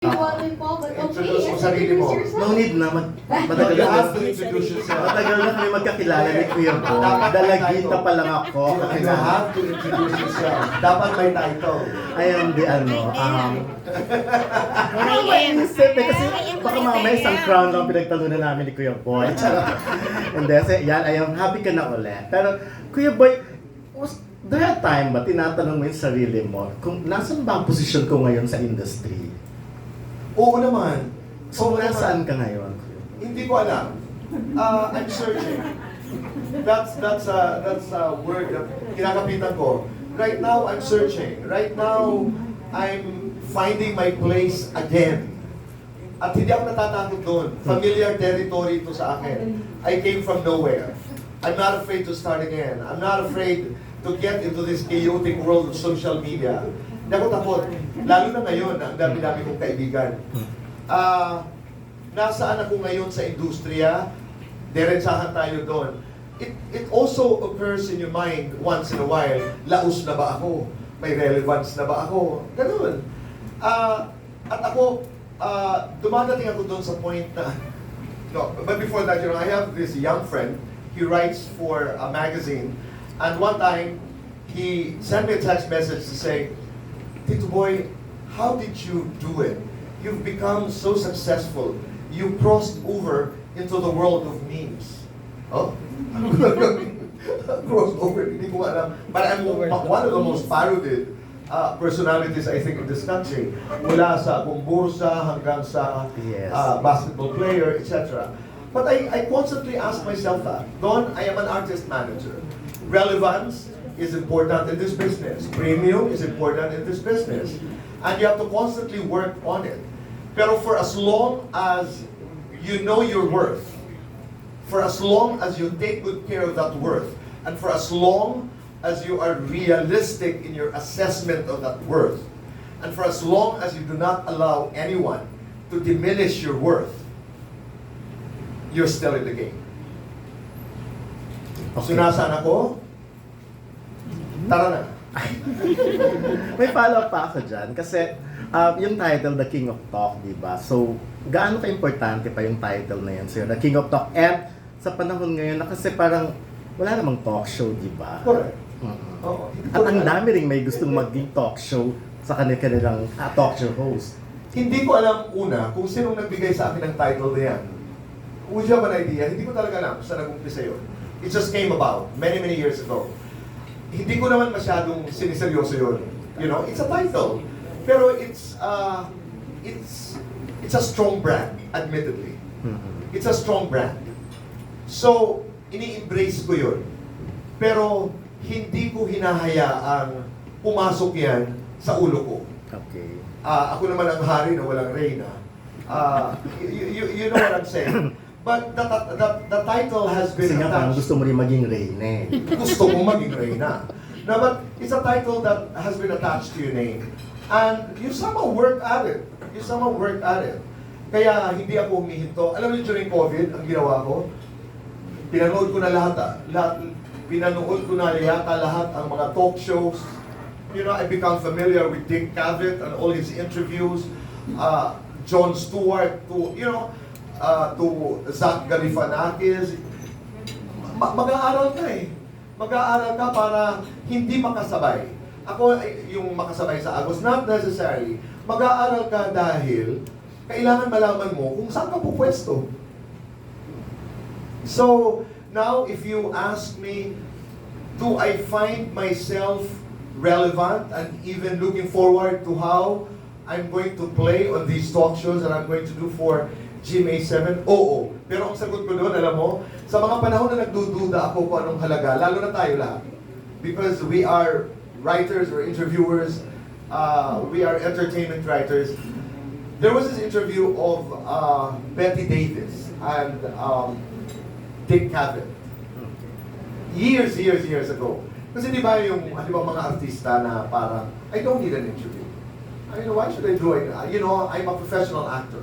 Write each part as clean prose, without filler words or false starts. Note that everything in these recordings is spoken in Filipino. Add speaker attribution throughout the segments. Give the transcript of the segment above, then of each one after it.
Speaker 1: Wallet po, but
Speaker 2: Introduce
Speaker 1: okay,
Speaker 2: mo sarili mo.
Speaker 1: introduce yourself.
Speaker 3: No need na. Matagal
Speaker 2: You
Speaker 3: na.
Speaker 2: have to introduce yourself.
Speaker 3: Matagal na kami magkakilala ni Kuya Bo.
Speaker 2: Dapat
Speaker 3: Dalagita pa lang ako.
Speaker 2: You have to introduce yourself. Dapat may title.
Speaker 3: I am the Maisip eh, kasi baka mamaya isang crown lang pinagtalunan namin ni Kuya Boy. Hindi, yan, I am happy ka na ulit. Pero, Kuya Boy, was there a time ba tinatanong mo yung sarili mo kung nasan ba ang posisyon ko ngayon sa industry?
Speaker 2: Oo naman.
Speaker 3: So,
Speaker 2: Oo
Speaker 3: nasaan
Speaker 2: naman.
Speaker 3: ka ngayon?
Speaker 2: Hindi ko alam. I'm searching. That's a word that kinakapitan ko. Right now, I'm searching. Right now, I'm finding my place again. At hindi ako natatakot doon. Familiar territory ito sa akin. I came from nowhere. I'm not afraid to start again. I'm not afraid to get into this chaotic world of social media. Hindi ako takot. Lalo na ngayon, ang dami-dami kong kaibigan. Nasaan ako ngayon sa industriya? Diretsahan tayo doon. It also occurs in your mind once in a while, laos na ba ako? May relevance na ba ako? Ganun. At ako, dumadating ako doon sa point na, no, but before that, you know, I have this young friend. He writes for a magazine. And one time, he sent me a text message to say, Tito Boy, how did you do it? You've become so successful. You crossed over into the world of memes. Oh? Crossed over, hindi ko alam. But I'm one of the most parodied personalities, I think, in this country. Mula sa kumbursa hanggang sa basketball player, etc. But I constantly ask myself that. Don, I am an artist manager. Relevance is important in this business. Premium is important in this business. And you have to constantly work on it. Pero for as long as you know your worth, for as long as you take good care of that worth, and for as long as you are realistic in your assessment of that worth, and for as long as you do not allow anyone to diminish your worth, you're still in the game. So nasaan ako? Tara na.
Speaker 3: May follow-up pa ako dyan. Kasi yung title, The King of Talk, di ba? So, gaano ka-importante pa yung title na yun sa'yo, The King of Talk? And sa panahon ngayon na kasi parang wala namang talk show, di ba?
Speaker 2: Correct.
Speaker 3: Oo. At ang dami rin may gustong maging talk show sa kanilang talk show host.
Speaker 2: Hindi ko alam una kung sinong nagbigay sa akin ng title na yan. Would you have an idea? Hindi ko talaga alam saan nag-umpisa yun. It just came about many years ago. Hindi ko naman masyadong siniseryoso yun. You know, it's a title. Pero it's a strong brand, admittedly. It's a strong brand. So, ini-embrace ko yun. Pero, hindi ko hinahayaang pumasok yan sa ulo ko.
Speaker 3: Okay.
Speaker 2: Ako naman ang hari na walang reyna. You know what I'm saying? But the title has been
Speaker 3: Kasi nga parang
Speaker 2: attached.
Speaker 3: gusto mo rin maging reyna eh.
Speaker 2: Gusto mo maging reyna. No, but it's a title that has been attached to your name. And you somehow work at it. You somehow work at it. Kaya hindi ako humihinto. Alam niyo, during COVID, ang ginawa ko, pinanood ko na pinanood ko na yata lahat ang mga talk shows. You know, I become familiar with Dick Cavett and all his interviews. Jon Stewart to Zach Galifianakis. Mag-aaral ka eh. Mag-aaral ka para hindi makasabay. Ako, yung makasabay sa Agos, not necessarily. Mag-aaral ka dahil kailangan malaman mo kung saan ka pupwesto. So, now if you ask me, do I find myself relevant and even looking forward to how I'm going to play on these talk shows that I'm going to do for GMA7? Oo. Pero ang sagot ko doon, alam mo, sa mga panahon na nagdududa ako kung anong halaga, lalo na tayo lahat. Because we are writers, we're interviewers, we are entertainment writers. There was this interview of Betty Davis and Dick Cavett. Years ago. Kasi di ba yung mga artista na parang, I don't need an interview. I know, why should I do it? You know, I'm a professional actor.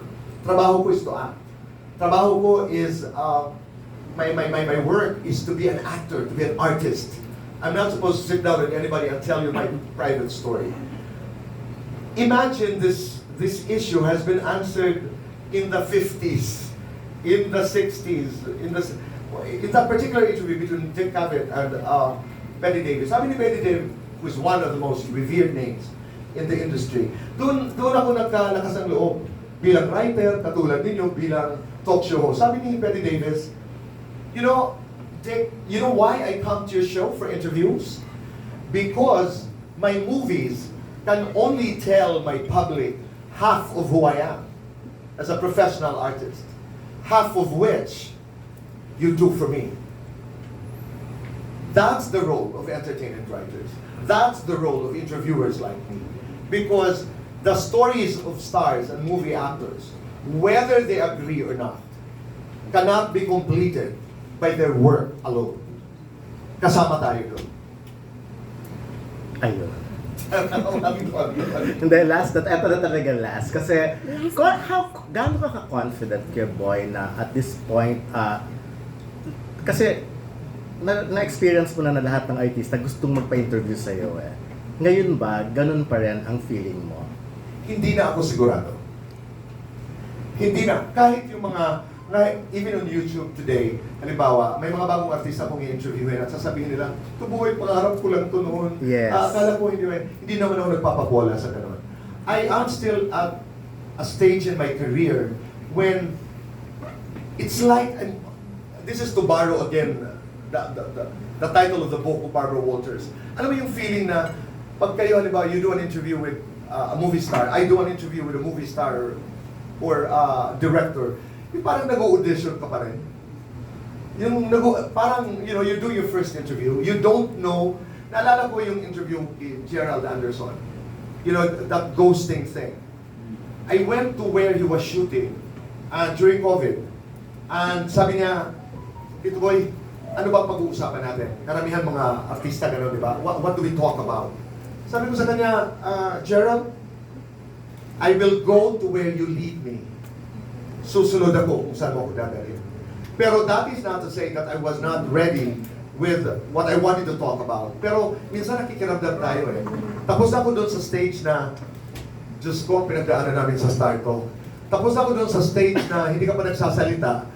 Speaker 2: Trabaho ko is to act. Trabaho ko is, my work is to be an actor, to be an artist. I'm not supposed to sit down with anybody and tell you my private story. Imagine this this issue has been answered in the 50s, in the 60s, in that particular interview between Dick Cavett and Betty Davis. Sabi ni Betty Davis, who is one of the most revered names in the industry, doon ako nagkalakas ang loob bilang writer, katulad ninyo bilang talk show host. Sabi ni Betty Davis, you know, Dick, you know why I come to your show for interviews? Because my movies can only tell my public half of who I am as a professional artist, half of which you do for me. That's the role of entertainment writers. That's the role of interviewers like me. Because the stories of stars and movie actors, whether they agree or not, cannot be completed by their work alone. Kasama tayo doon.
Speaker 3: Ayun. Hindi, last, eto na talaga last. Kasi, gaano ka ka-confident, Kuya Boy, na at this point, kasi, na-experience mo na lahat ng artista gustong magpa-interview sa'yo eh. Ngayon ba, ganun pa rin ang feeling mo?
Speaker 2: Hindi na ako sigurado. Hindi na. Kahit yung mga, even on YouTube today, halimbawa, may mga bagong artista akong i-interviewin at sasabihin nila, tubuhay, pangarap ko lang ito noon.
Speaker 3: Yes.
Speaker 2: Akala ko hindi naman ako nagpapabola sa ganun. I am still at a stage in my career when it's like, and this is to borrow again the title of the book of Barbara Walters. Alam mo yung feeling na pag kayo, halimbawa, you do an interview with a movie star, I do an interview with a movie star or director, yung parang nag-audition ka pa rin. Yung parang, you know, you do your first interview, you don't know, naalala ko yung interview with Gerald Anderson, you know, that ghosting thing. I went to where he was shooting during COVID, and sabi niya, Tito Boy, ano ba pag-uusapan natin? Karamihan mga artista gano'n, di ba? What do we talk about? Sabi ko sa kanya, Gerald, I will go to where you lead me. Susunod ako kung saan mo ako dadalhin. Pero that is not to say that I was not ready with what I wanted to talk about. Pero minsan nakikiramdam tayo eh. Tapos ako doon sa stage na, Diyos ko, pinagdaanan namin sa Star Talk. Tapos ako doon sa stage na hindi ka pa nagsasalita,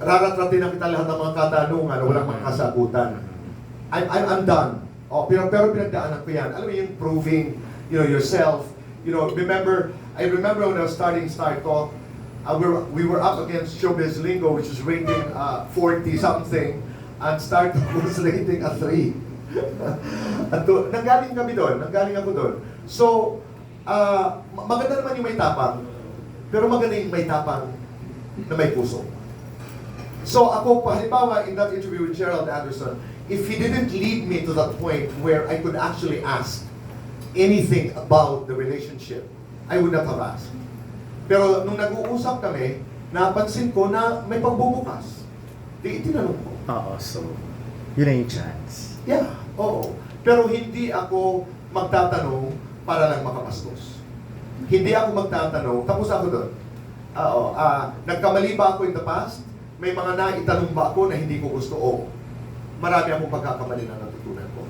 Speaker 2: raratratin na kita lahat ng mga katanungan na walang mga kasagutan. I'm done. Pero pinagdaanan ko yan. Alam mo yung proving, you know, yourself. You know, I remember when I was starting Star Talk, we were up against Showbiz Lingo, which is rating 40-something, and Star Talk was rating a 3. At nanggaling ako doon. So, maganda naman yung may tapang, pero maganda yung may tapang na may puso. So ako, halimbawa, in that interview with Gerald Anderson, if he didn't lead me to that point where I could actually ask anything about the relationship, I would not have asked. Pero nung nag-uusap kami, napansin ko na may pagbubukas. Tinanong ko.
Speaker 3: Oo, so, yun na yung chance.
Speaker 2: Yeah, oo. Pero hindi ako magtatanong para lang makapastos. Hindi ako magtatanong, tapos ako doon. Nagkamali ba ako in the past? May mga naitanong ba ako na hindi ko gusto? O marami akong pagkakamali na natutunan ko.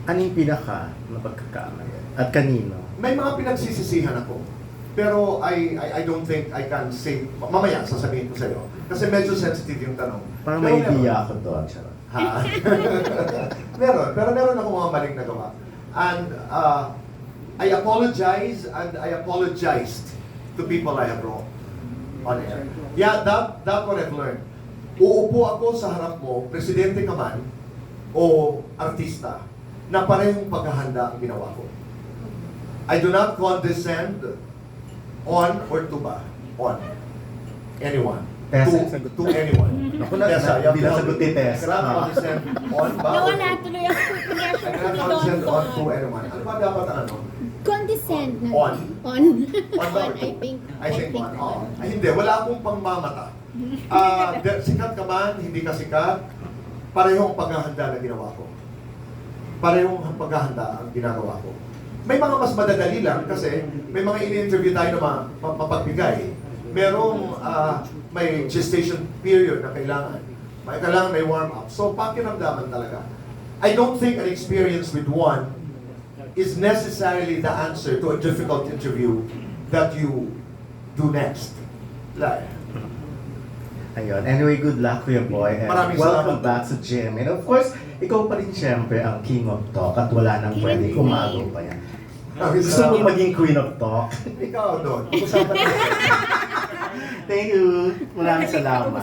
Speaker 3: Ano yung pinaka na pagkakamali? At kanino?
Speaker 2: May mga pinagsisisihan ako. Pero I don't think I can say, mamaya sasabihin ko sa'yo. Kasi medyo sensitive yung tanong.
Speaker 3: Parang may idea ako doon.
Speaker 2: Ha? Pero meron ako mga maling nagawa. And I apologize and I apologized to people I have wronged on air. Yeah, that's what I've learned. Uupo ako sa harap mo, presidente ka man, o artista, na parehong paghahanda ang ginawa ko. I do not condescend on or to ba? On. Anyone. To anyone.
Speaker 3: Ako na, hindi na sagot ni Tess.
Speaker 2: I cannot condescend on ba?
Speaker 1: Nawala tuloy ako.
Speaker 2: I cannot condescend on to anyone. Ano ba dapat ano?
Speaker 1: Condescend na.
Speaker 2: On.
Speaker 1: On.
Speaker 2: On ba?
Speaker 1: On,
Speaker 2: I think on. Ay, hindi. Wala akong pangmamata. Sikat ka man, hindi ka sikat, parehong paghahanda na ginawa ko. Parehong paghahanda ang ginagawa ko. May mga mas madadali lang kasi may mga in-interview tayo na mapagbigay. Merong may gestation period na kailangan. May warm-up. So, pakiramdaman talaga. I don't think an experience with one is necessarily the answer to a difficult interview that you do next?
Speaker 3: Ayun. Anyway, good luck, Kuya Boy. And
Speaker 2: Maraming
Speaker 3: welcome
Speaker 2: salamat.
Speaker 3: back sa gym. And of course, ikaw pa rin siyempre ang king of talk at wala nang pwede umagaw pa yan.
Speaker 2: Maraming
Speaker 3: Gusto mo
Speaker 2: salamat.
Speaker 3: maging queen of talk?
Speaker 2: Ikaw doon. Usapan natin.
Speaker 3: Thank you. Maraming salamat.